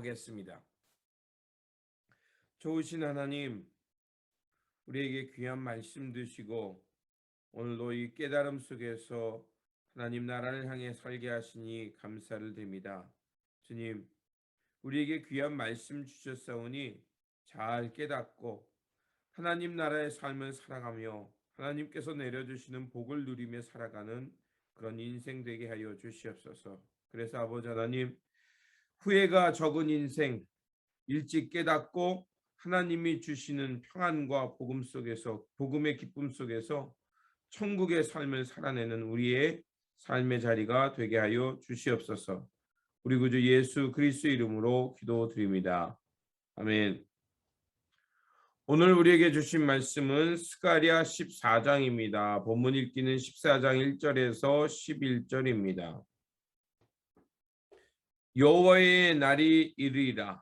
기도하겠습니다. 좋으신 하나님, 우리에게 귀한 말씀 주시고 오늘도 이 깨달음 속에서 하나님 나라를 향해 살게 하시니 감사를 드립니다. 주님, 우리에게 귀한 말씀 주셨사오니 잘 깨닫고 하나님 나라의 삶을 살아가며 하나님께서 내려주시는 복을 누리며 살아가는 그런 인생 되게 하여 주시옵소서. 그래서 아버지 하나님, 후회가 적은 인생, 일찍 깨닫고 하나님이 주시는 평안과 복음 속에서, 복음의 기쁨 속에서 천국의 삶을 살아내는 우리의 삶의 자리가 되게 하여 주시옵소서. 우리 구주 예수 그리스도의 이름으로 기도드립니다. 아멘. 오늘 우리에게 주신 말씀은 스가랴 14장입니다. 본문 읽기는 14장 1절에서 11절입니다. 여호와의 날이 이르리라.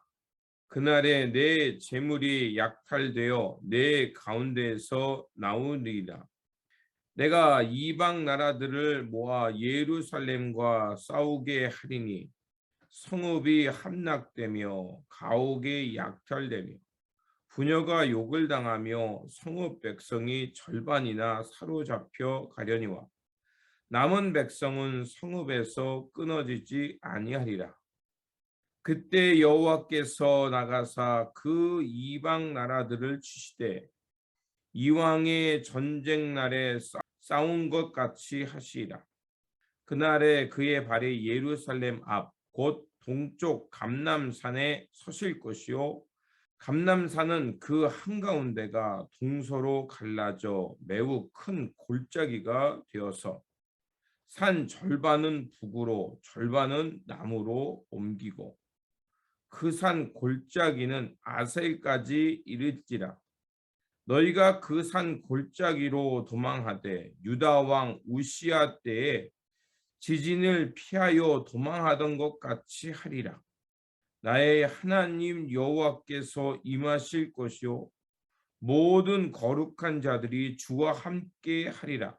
그날에 내 재물이 약탈되어 내 가운데에서 나오리라. 내가 이방 나라들을 모아 예루살렘과 싸우게 하리니 성읍이 함락되며 가옥이 약탈되며 부녀가 욕을 당하며 성읍 백성이 절반이나 사로잡혀 가려니와 남은 백성은 성읍에서 끊어지지 아니하리라. 그때 여호와께서 나가사 그 이방 나라들을 치시되 이왕의 전쟁 날에 싸운 것 같이 하시리라. 그날에 그의 발이 예루살렘 앞 곧 동쪽 감람산에 서실 것이요 감람산은 그 한가운데가 동서로 갈라져 매우 큰 골짜기가 되어서 산 절반은 북으로 절반은 남으로 옮기고 그 산 골짜기는 아셀까지 이르지라. 너희가 그 산 골짜기로 도망하되 유다 왕 우시야 때에 지진을 피하여 도망하던 것 같이 하리라. 나의 하나님 여호와께서 임하실 것이요 모든 거룩한 자들이 주와 함께 하리라.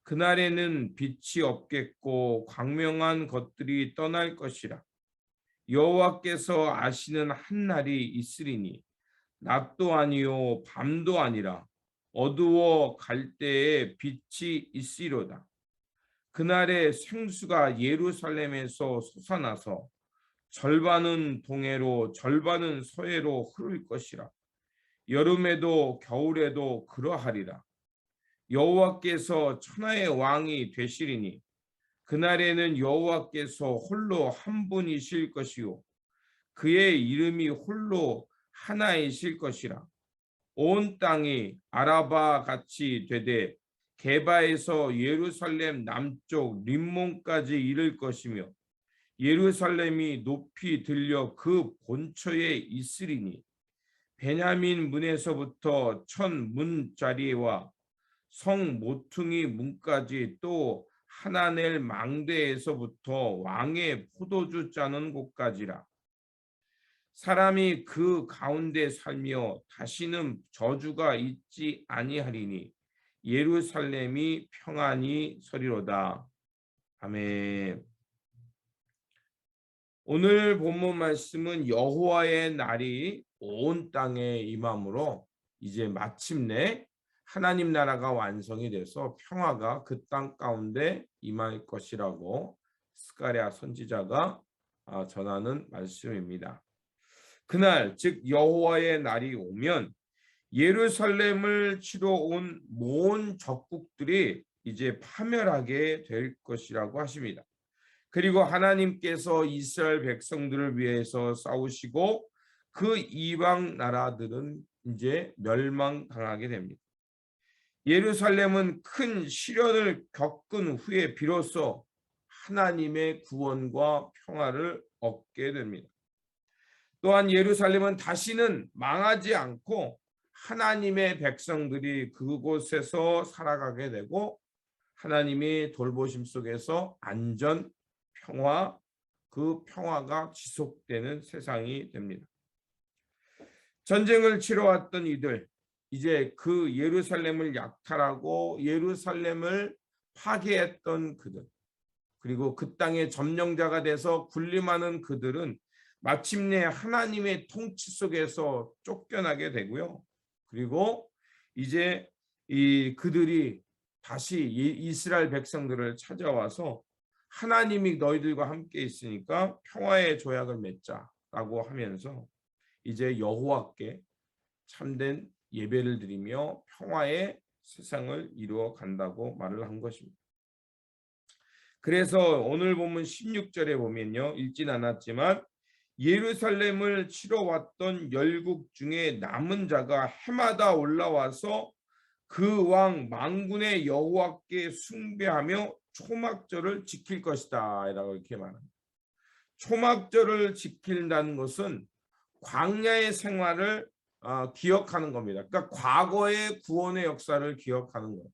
그날에는 빛이 없겠고 광명한 것들이 떠날 것이라. 여호와께서 아시는 한 날이 있으리니 낮도 아니요 밤도 아니라 어두워 갈 때에 빛이 있으리로다. 그날에 생수가 예루살렘에서 솟아나서 절반은 동해로 절반은 서해로 흐를 것이라. 여름에도 겨울에도 그러하리라. 여호와께서 천하의 왕이 되시리니 그날에는 여호와께서 홀로 한 분이실 것이요 그의 이름이 홀로 하나이실 것이라. 온 땅이 아라바 같이 되되 게바에서 예루살렘 남쪽 림몬까지 이를 것이며 예루살렘이 높이 들려 그 본처에 있으리니 베냐민 문에서부터 천 문자리와 성 모퉁이 문까지 또 하나넬 망대에서부터 왕의 포도주 짜는 곳까지라. 사람이 그 가운데 살며 다시는 저주가 있지 아니하리니 예루살렘이 평안히 서리로다. 아멘. 오늘 본문 말씀은 여호와의 날이 온 땅에 임함으로 이제 마침내 하나님 나라가 완성이 돼서 평화가 그 땅 가운데 임할 것이라고 스가랴 선지자가 전하는 말씀입니다. 그날 즉 여호와의 날이 오면 예루살렘을 치러 온 모든 적국들이 이제 파멸하게 될 것이라고 하십니다. 그리고 하나님께서 이스라엘 백성들을 위해서 싸우시고 그 이방 나라들은 이제 멸망당하게 됩니다. 예루살렘은 큰 시련을 겪은 후에 비로소 하나님의 구원과 평화를 얻게 됩니다. 또한 예루살렘은 다시는 망하지 않고 하나님의 백성들이 그곳에서 살아가게 되고 하나님이 돌보심 속에서 안전, 평화, 그 평화가 지속되는 세상이 됩니다. 전쟁을 치러왔던 이들, 이제 그 예루살렘을 약탈하고 예루살렘을 파괴했던 그들, 그리고 그 땅의 점령자가 돼서 군림하는 그들은 마침내 하나님의 통치 속에서 쫓겨나게 되고요. 그리고 이제 그들이 다시 이스라엘 백성들을 찾아와서 하나님이 너희들과 함께 있으니까 평화의 조약을 맺자라고 하면서 이제 여호와께 참된 예배를 드리며 평화의 세상을 이루어 간다고 말을 한 것입니다. 그래서 오늘 본문 16절에 보면요, 읽진 않았지만 예루살렘을 치러 왔던 열국 중에 남은 자가 해마다 올라와서 그 왕 만군의 여호와께 숭배하며 초막절을 지킬 것이다 라고 이렇게 말합니다. 초막절을 지킨다는 것은 광야의 생활을 기억하는 겁니다. 그러니까 과거의 구원의 역사를 기억하는 거예요.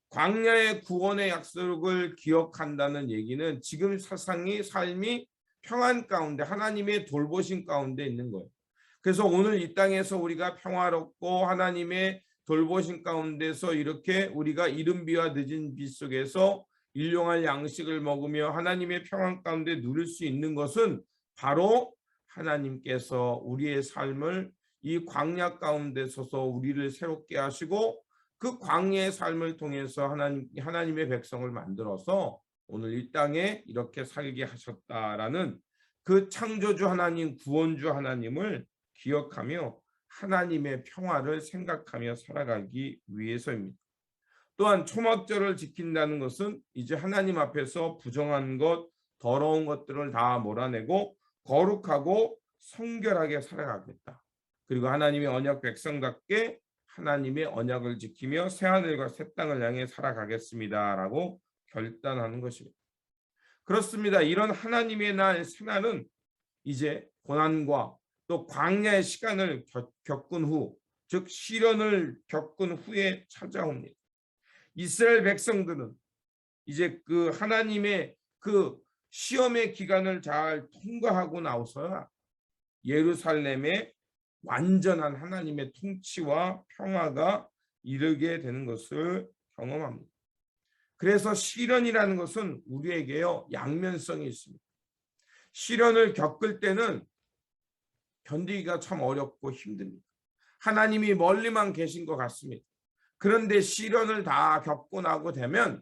광야의 구원의 약속을 기억한다는 얘기는 지금 세상이 삶이 평안 가운데 하나님의 돌보심 가운데 있는 거예요. 그래서 오늘 이 땅에서 우리가 평화롭고 하나님의 돌보심 가운데서 이렇게 우리가 이른 비와 늦은 비 속에서 일용할 양식을 먹으며 하나님의 평안 가운데 누릴 수 있는 것은 바로 하나님께서 우리의 삶을 이 광야 가운데 서서 우리를 새롭게 하시고 그 광야의 삶을 통해서 하나님의 백성을 만들어서 오늘 이 땅에 이렇게 살게 하셨다라는 그 창조주 하나님, 구원주 하나님을 기억하며 하나님의 평화를 생각하며 살아가기 위해서입니다. 또한 초막절을 지킨다는 것은 이제 하나님 앞에서 부정한 것, 더러운 것들을 다 몰아내고 거룩하고 성결하게 살아가겠다. 그리고 하나님의 언약 백성답게 하나님의 언약을 지키며 새하늘과 새 땅을 향해 살아가겠습니다라고 결단하는 것입니다. 그렇습니다. 이런 하나님의 날 새날은 이제 고난과 또 광야의 시간을 겪은 후, 즉 시련을 겪은 후에 찾아옵니다. 이스라엘 백성들은 이제 그 하나님의 그 시험의 기간을 잘 통과하고 나서야 예루살렘의 완전한 하나님의 통치와 평화가 이르게 되는 것을 경험합니다. 그래서 시련이라는 것은 우리에게요 양면성이 있습니다. 시련을 겪을 때는 견디기가 참 어렵고 힘듭니다. 하나님이 멀리만 계신 것 같습니다. 그런데 시련을 다 겪고 나고 되면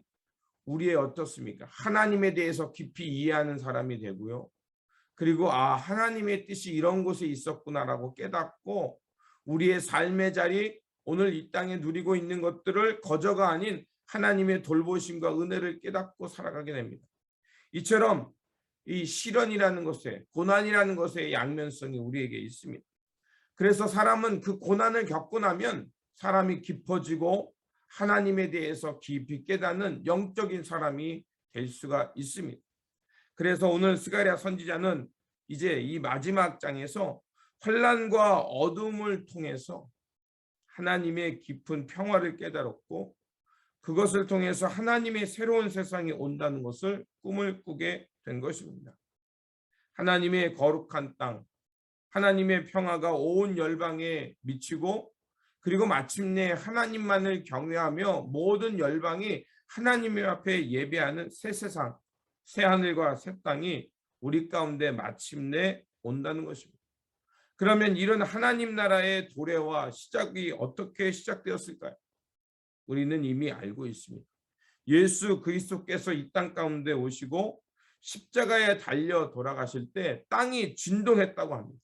우리의 어떻습니까? 하나님에 대해서 깊이 이해하는 사람이 되고요. 그리고 하나님의 뜻이 이런 곳에 있었구나라고 깨닫고 우리의 삶의 자리, 오늘 이 땅에 누리고 있는 것들을 거저가 아닌 하나님의 돌보심과 은혜를 깨닫고 살아가게 됩니다. 이처럼 이 시련이라는 것에, 고난이라는 것의 양면성이 우리에게 있습니다. 그래서 사람은 그 고난을 겪고 나면 사람이 깊어지고 하나님에 대해서 깊이 깨닫는 영적인 사람이 될 수가 있습니다. 그래서 오늘 스가랴 선지자는 이제 이 마지막 장에서 환난과 어둠을 통해서 하나님의 깊은 평화를 깨달았고 그것을 통해서 하나님의 새로운 세상이 온다는 것을 꿈을 꾸게 된 것입니다. 하나님의 거룩한 땅, 하나님의 평화가 온 열방에 미치고 그리고 마침내 하나님만을 경외하며 모든 열방이 하나님 앞에 예배하는 새 세상, 새 하늘과 새 땅이 우리 가운데 마침내 온다는 것입니다. 그러면 이런 하나님 나라의 도래와 시작이 어떻게 시작되었을까요? 우리는 이미 알고 있습니다. 예수 그리스도께서 이 땅 가운데 오시고 십자가에 달려 돌아가실 때 땅이 진동했다고 합니다.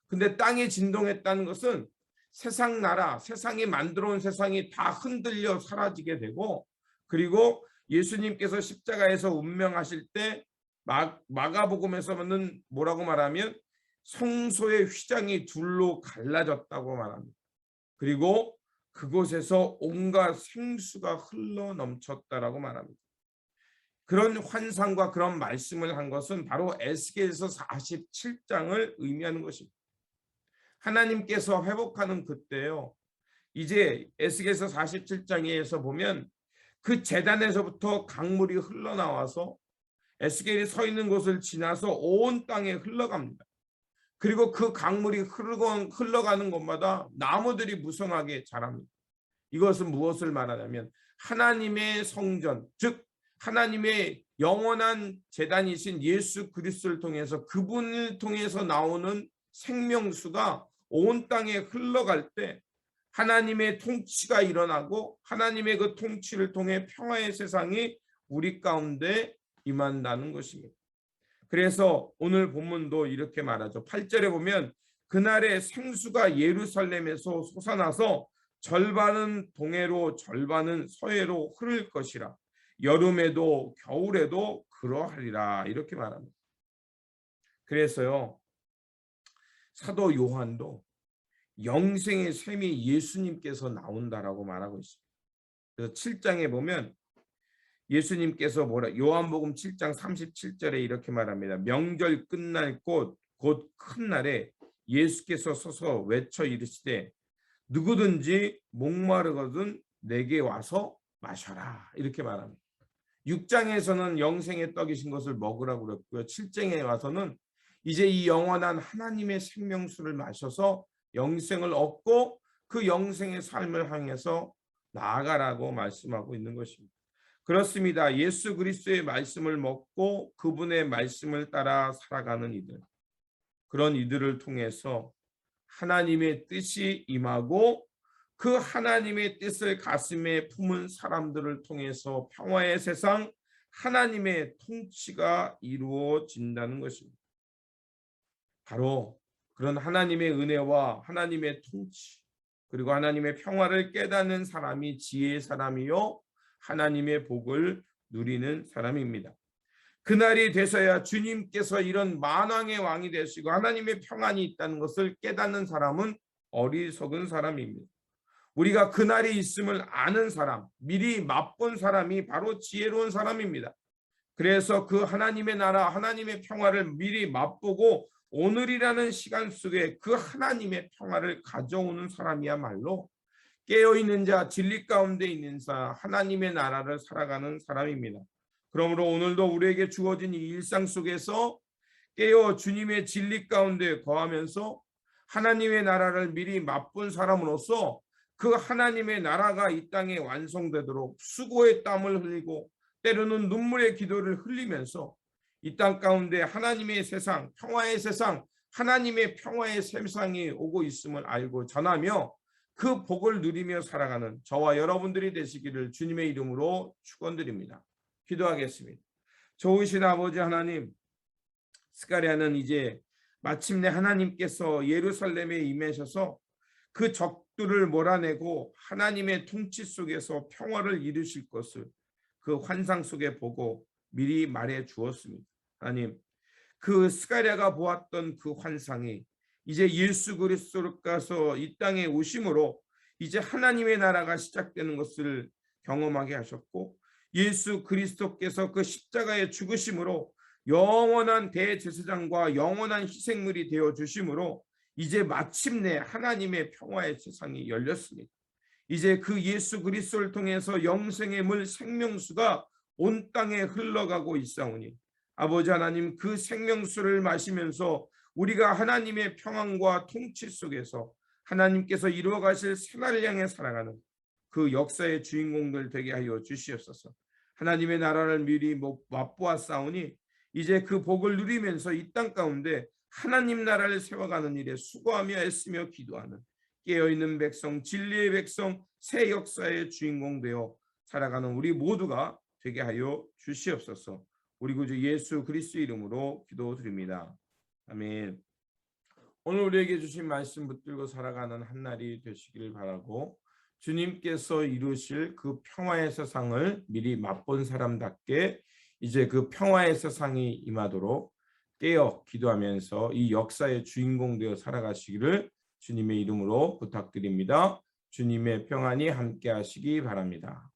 근데 땅이 진동했다는 것은 세상 나라, 세상이 만들어 온 세상이 다 흔들려 사라지게 되고 그리고 예수님께서 십자가에서 운명하실 때 마가복음에서는 뭐라고 말하면 성소의 휘장이 둘로 갈라졌다고 말합니다. 그리고 그곳에서 온갖 생수가 흘러 넘쳤다라고 말합니다. 그런 환상과 그런 말씀을 한 것은 바로 에스겔서 47장을 의미하는 것입니다. 하나님께서 회복하는 그때요. 이제 에스겔서 47장에서 보면 그 제단에서부터 강물이 흘러나와서 에스겔이 서 있는 곳을 지나서 온 땅에 흘러갑니다. 그리고 그 강물이 흘러가는 곳마다 나무들이 무성하게 자랍니다. 이것은 무엇을 말하냐면 하나님의 성전, 즉 하나님의 영원한 제단이신 예수 그리스도를 통해서 그분을 통해서 나오는 생명수가 온 땅에 흘러갈 때 하나님의 통치가 일어나고 하나님의 그 통치를 통해 평화의 세상이 우리 가운데 임한다는 것입니다. 그래서 오늘 본문도 이렇게 말하죠. 8절에 보면 그날에 생수가 예루살렘에서 솟아나서 절반은 동해로 절반은 서해로 흐를 것이라. 여름에도 겨울에도 그러하리라. 이렇게 말합니다. 그래서요, 사도 요한도 영생의 샘이 예수님께서 나온다라고 말하고 있습니다. 그래서 7장에 보면 예수님께서 요한복음 7장 37절에 이렇게 말합니다. 명절 끝날 곧 큰 날에 예수께서 서서 외쳐 이르시되 누구든지 목마르거든 내게 와서 마셔라. 이렇게 말합니다. 6장에서는 영생의 떡이신 것을 먹으라고 그랬고요. 7장에 와서는 이제 이 영원한 하나님의 생명수를 마셔서 영생을 얻고 그 영생의 삶을 향해서 나아가라고 말씀하고 있는 것입니다. 그렇습니다. 예수 그리스도의 말씀을 먹고 그분의 말씀을 따라 살아가는 이들, 그런 이들을 통해서 하나님의 뜻이 임하고 그 하나님의 뜻을 가슴에 품은 사람들을 통해서 평화의 세상, 하나님의 통치가 이루어진다는 것입니다. 바로 그런 하나님의 은혜와 하나님의 통치, 그리고 하나님의 평화를 깨닫는 사람이 지혜의 사람이요 하나님의 복을 누리는 사람입니다. 그날이 되서야 주님께서 이런 만왕의 왕이 되시고 하나님의 평안이 있다는 것을 깨닫는 사람은 어리석은 사람입니다. 우리가 그날이 있음을 아는 사람, 미리 맛본 사람이 바로 지혜로운 사람입니다. 그래서 그 하나님의 나라, 하나님의 평화를 미리 맛보고 오늘이라는 시간 속에 그 하나님의 평화를 가져오는 사람이야말로 깨어있는 자, 진리 가운데 있는 자, 하나님의 나라를 살아가는 사람입니다. 그러므로 오늘도 우리에게 주어진 이 일상 속에서 깨어 주님의 진리 가운데 거하면서 하나님의 나라를 미리 맛본 사람으로서 그 하나님의 나라가 이 땅에 완성되도록 수고의 땀을 흘리고 때로는 눈물의 기도를 흘리면서 이 땅 가운데 하나님의 세상, 평화의 세상, 하나님의 평화의 세상이 오고 있음을 알고 전하며 그 복을 누리며 살아가는 저와 여러분들이 되시기를 주님의 이름으로 축원드립니다. 기도하겠습니다. 좋으신 아버지 하나님, 스가랴는 이제 마침내 하나님께서 예루살렘에 임하셔서 그 적들을 몰아내고 하나님의 통치 속에서 평화를 이루실 것을 그 환상 속에 보고 미리 말해 주었습니다. 하나님, 그 스가랴가 보았던 그 환상이 이제 예수 그리스도께서 이 땅에 오심으로 이제 하나님의 나라가 시작되는 것을 경험하게 하셨고 예수 그리스도께서 그 십자가의 죽으심으로 영원한 대제사장과 영원한 희생물이 되어 주심으로 이제 마침내 하나님의 평화의 세상이 열렸습니다. 이제 그 예수 그리스도를 통해서 영생의 물 생명수가 온 땅에 흘러가고 있사오니 아버지 하나님, 그 생명수를 마시면서 우리가 하나님의 평안과 통치 속에서 하나님께서 이루어 가실 새날을 향해 살아가는 그 역사의 주인공들 되게 하여 주시옵소서. 하나님의 나라를 미리 맛보았사오니 이제 그 복을 누리면서 이 땅 가운데 하나님 나라를 세워가는 일에 수고하며 애쓰며 기도하는 깨어있는 백성, 진리의 백성, 새 역사의 주인공 되어 살아가는 우리 모두가 되게 하여 주시옵소서. 우리 구주 예수 그리스도 이름으로 기도드립니다. 아멘. 오늘 우리에게 주신 말씀 붙들고 살아가는 한 날이 되시기를 바라고 주님께서 이루실 그 평화의 세상을 미리 맛본 사람답게 이제 그 평화의 세상이 임하도록 깨어 기도하면서 이 역사의 주인공 되어 살아가시기를 주님의 이름으로 부탁드립니다. 주님의 평안이 함께 하시기 바랍니다.